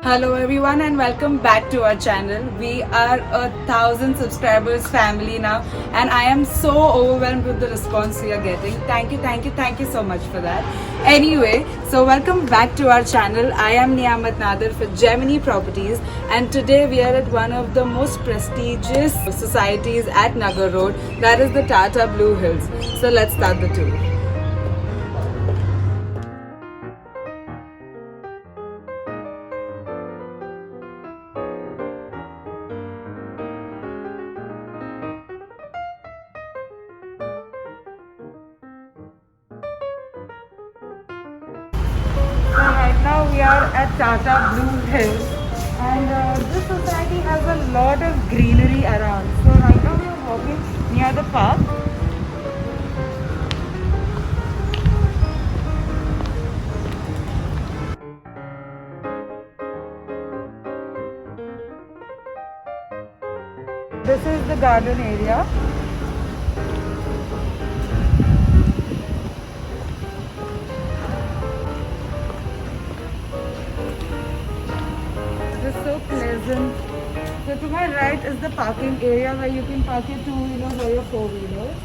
Hello everyone and welcome back to our channel. We are 1,000 subscribers family now and I am so overwhelmed with the response we are getting. Thank you so much for that. Anyway, so welcome back to our channel. I am Niyamat Nadir for Gemini Properties and today we are at one of the most prestigious societies at Nagar Road, that is the Tata Blue Hills. So let's start the tour. So right now we are at Tata Blue Hills and this society has a lot of greenery around. So right now we are walking near the park. This is the garden area. It is so pleasant. So to my right is the parking area where you can park your two-wheelers or your four-wheelers.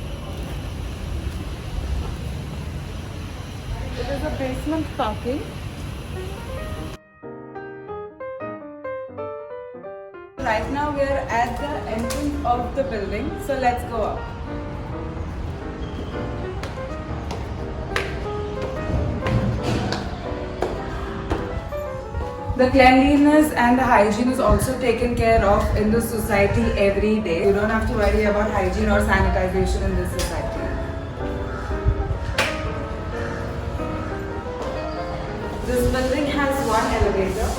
It is a basement parking. Right now we are at the entrance of the building, so let's go up. The cleanliness and the hygiene is also taken care of in the society every day. You don't have to worry about hygiene or sanitization in this society. This building has one elevator.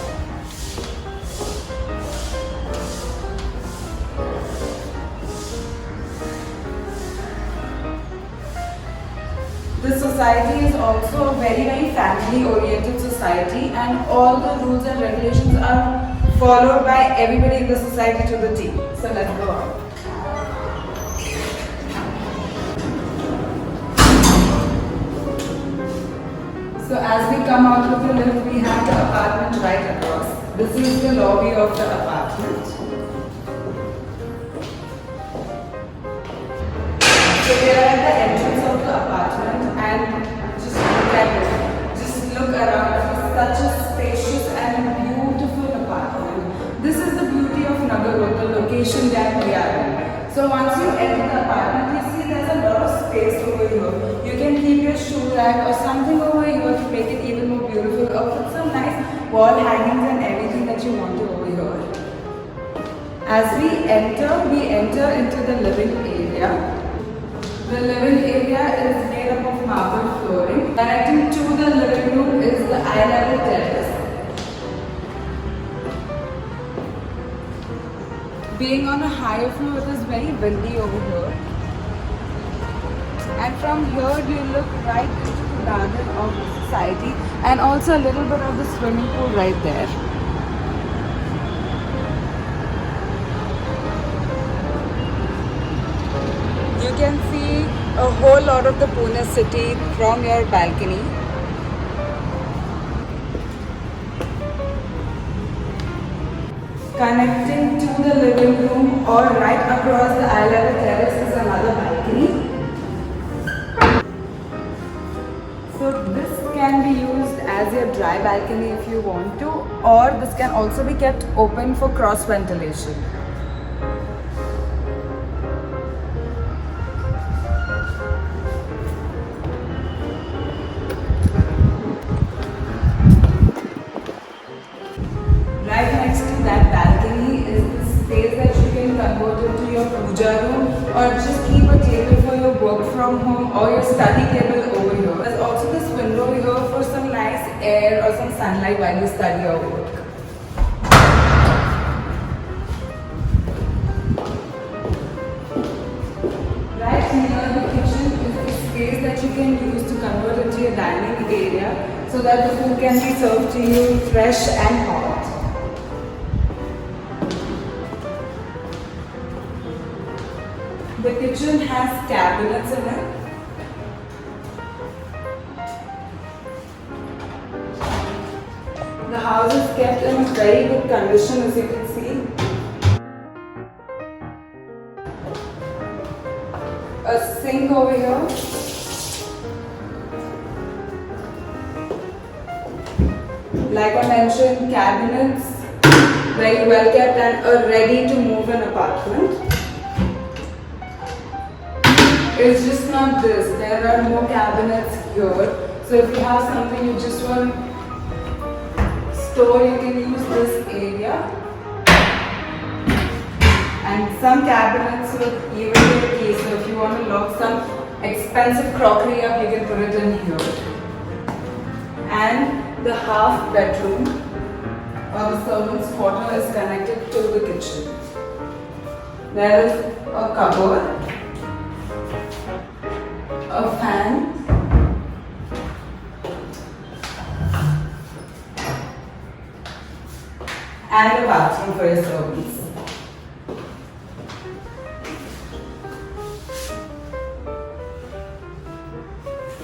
This society is also a very family oriented society and all the rules and regulations are followed by everybody in the society to the T. So let's go on. So as we come out of the lift, we have the apartment right across. This is the lobby of the apartment. So we are at the entrance of the apartment and just look at this. Just look around. It's such a spacious and beautiful apartment. This is the beauty of Nagar Road, the location that we are in. So once you enter the apartment, you see there's a lot of space over here. You can keep your shoe rack or something over here to make it even more beautiful, or put some nice wall hangings and everything that you want to over here. As we enter into the living area. The living area is made up of marble flooring. Connecting to the living room is the eye-level terrace. Being on a higher floor, it is very windy over here. And from here, you look right into the garden of the society and also a little bit of the swimming pool right there. You can see a whole lot of the Pune city from your balcony. Connecting to the living room or right across the eye-level terrace is another balcony. So this can be used as your dry balcony if you want to, or this can also be kept open for cross ventilation. Right next to that balcony is the space that you can convert into your puja room or just keep a table for your work from home or your study table over here. There's also this window here for some nice air or some sunlight while you study or work. Right near the kitchen is the space that you can use to convert into your dining area so that the food can be served to you fresh and hot. The kitchen has cabinets in it. The house is kept in a very good condition, as you can see. A sink over here. Like I mentioned, cabinets, very well kept and a ready to move in apartment. It's just not this, there are more cabinets here. So if you have something you just want to store, you can use this area. And some cabinets with even with a key, so if you want to lock some expensive crockery up, you can put it in here. And the half bedroom or the servant's quarter is connected to the kitchen. There is a cupboard, a fan, and a bathroom for your servants.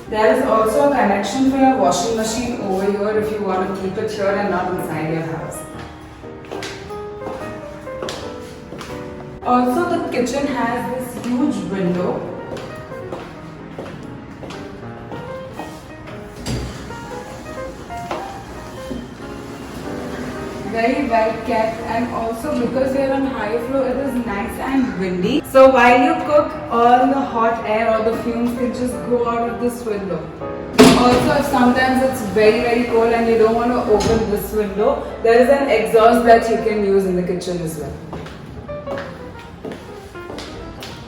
There is also a connection for your washing machine over here if you want to keep it here and not inside your house. Also, the kitchen has this huge window. Very well kept, and also because we are on high floor, it is nice and windy. So while you cook, all the hot air or the fumes can just go out of this window. Also, if sometimes it's very cold and you don't want to open this window, there is an exhaust that you can use in the kitchen as well.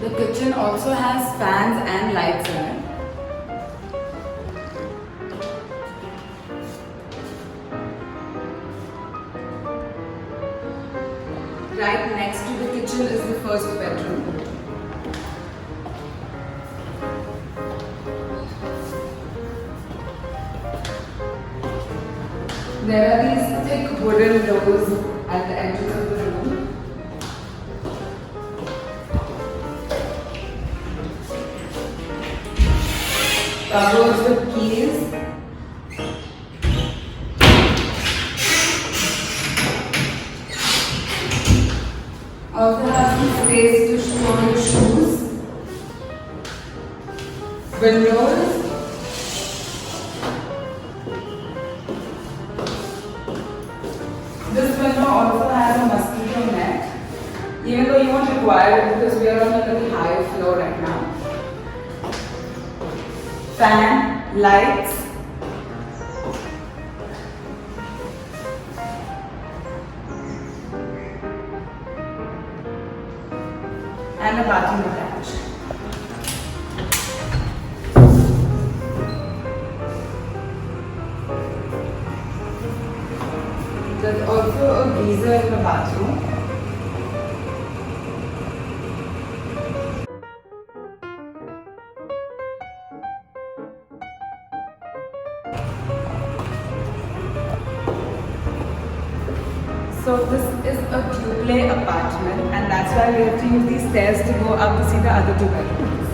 The kitchen also has fans and lights in it. Right next to the kitchen is the first bedroom. There are these thick wooden doors at the entrance of the room. Cupboards with keys. Also has some space to store your shoes. Windows. This window also has a mosquito net. Even though you won't require it because we are on a little higher floor right now. Fan, lights. And a bathroom attached. There's also a geyser in the bathroom. So this is a two-play apartment, and that's why we have to use these stairs to go up to see the other two bedrooms.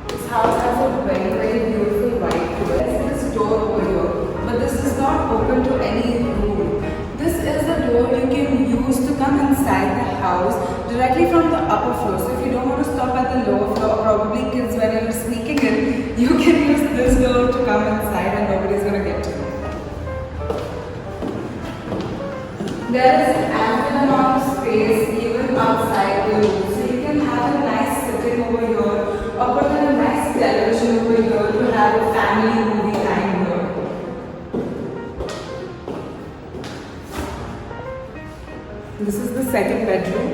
This house has a very beautiful white door. There's this door over here, but this is not open to any room. This is the door you can use to come inside the house directly from the upper floor. So if you don't want to stop at the lower floor, probably kids when you're sneaking in, you can use this door to come inside and nobody's going to get to you. There is an ample amount of space even outside the room. So you can have a nice sitting over here or put in a nice television over here to have a family movie time here. This is the second bedroom.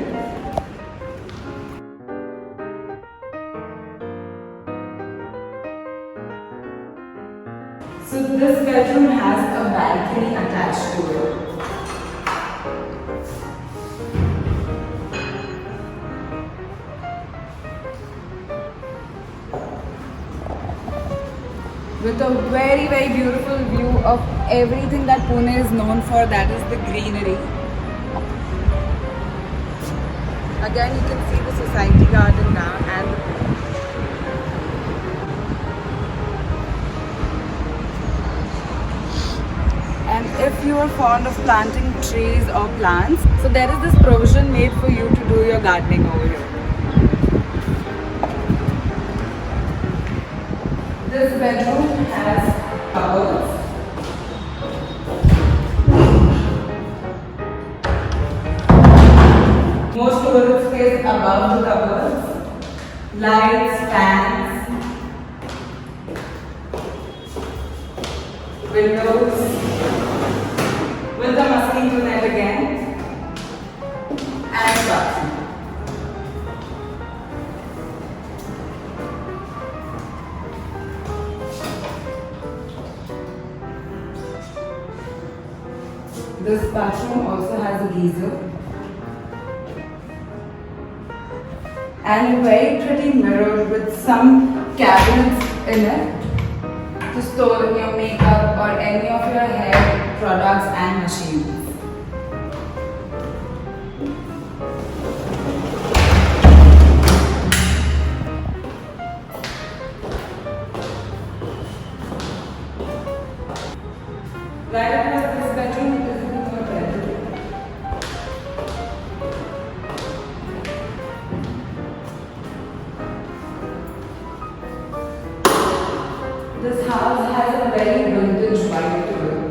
So this bedroom has a balcony attached to it. With a very beautiful view of everything that Pune is known for, that is the greenery. Again, you can see the society garden now and if you are fond of planting trees or plants, so there is this provision made for you to do your gardening over here. This bedroom has cupboards. More storage space above the cupboards. Lights, fans, windows, with the mosquito net again, and bathroom. This bathroom also has a geyser and a very pretty mirror with some cabinets in it to store your makeup or any of your hair products and machines. Right across this bedroom is the third bedroom. This house has a very vintage vibe to it.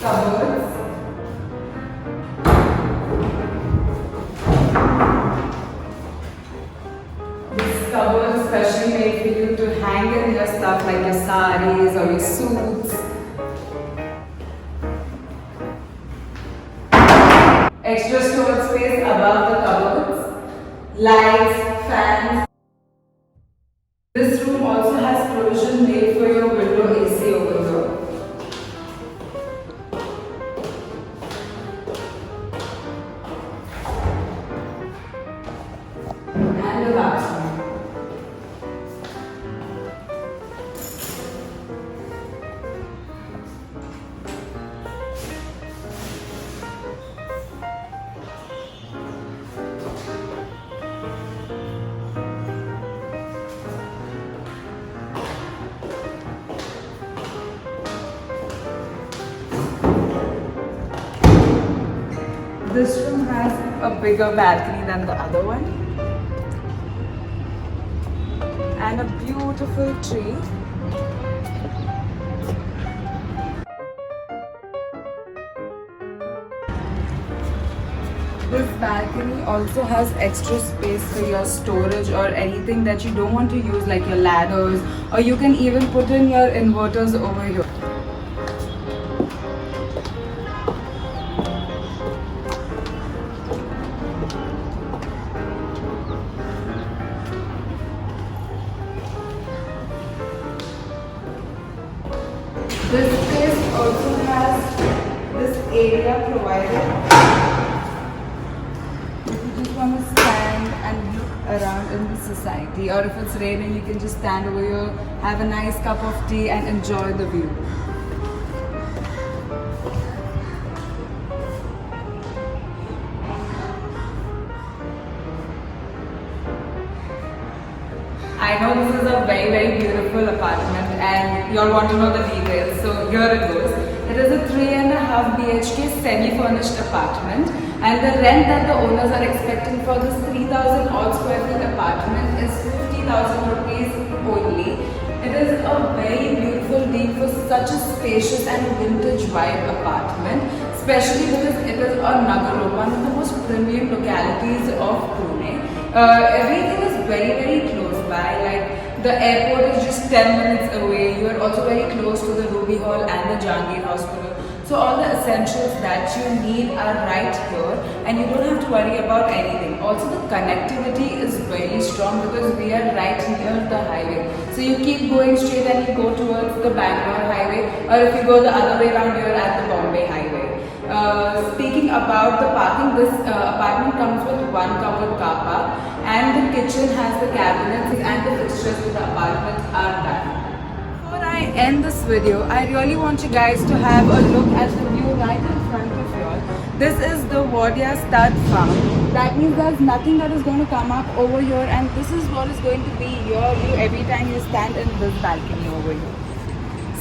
Cupboards. This cupboard is specially made for you to hang in your stuff like your saris or your suits. Extra storage space above the cupboards. Lights, fans. This room also has provision made for your window AC over here. And the bathroom. This room has a bigger balcony than the other one and a beautiful tree. This balcony also has extra space for your storage or anything that you don't want to use, like your ladders, or you can even put in your inverters over here. This space also has this area provided. If you just want to stand and look around in the society, or if it's raining, you can just stand over here, have a nice cup of tea and enjoy the view. I know this is a very beautiful apartment and you all want to know the details, so here it goes. It is a 3.5 BHK semi-furnished apartment and the rent that the owners are expecting for this 3,000 odd square feet apartment is 50,000 rupees only. It is a very beautiful deal for such a spacious and vintage vibe apartment, especially because it is on Nagar Road, one of the most premium localities of Pune. Everything is very close by, like the airport is just 10 minutes away. You are also very close to the Ruby Hall and the Jahangir Hospital. So all the essentials that you need are right here and you don't have to worry about anything. Also the connectivity is very strong because we are right near the highway. So you keep going straight and you go towards the Bangalore highway, or if you go the other way around, you are at the Bombay highway. Speaking about the parking, this apartment comes with one covered car park and the kitchen has the cabinets and the fixtures to the apartment are done. Before I end this video, I really want you guys to have a look at the view right in front of you all. This is the Wardia Stud Farm. That means there's nothing that is going to come up over here, and this is what is going to be your view every time you stand in this balcony over here.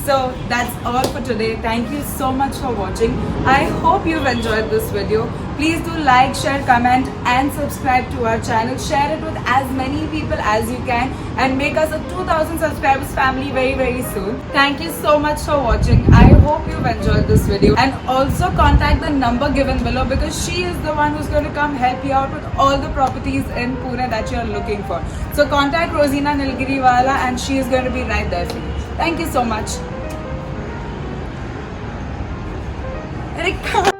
So that's all for today. Thank you so much for watching. I hope you've enjoyed this video. Please do like, share, comment and subscribe to our channel. Share it with as many people as you can and make us a 2000 subscribers family very, very soon. Thank you so much for watching. I hope you've enjoyed this video, and also contact the number given below because she is the one who's going to come help you out with all the properties in Pune that you're looking for. So contact Rosina Nilgiriwala and she is going to be right there for you. Thank you so much. Eric.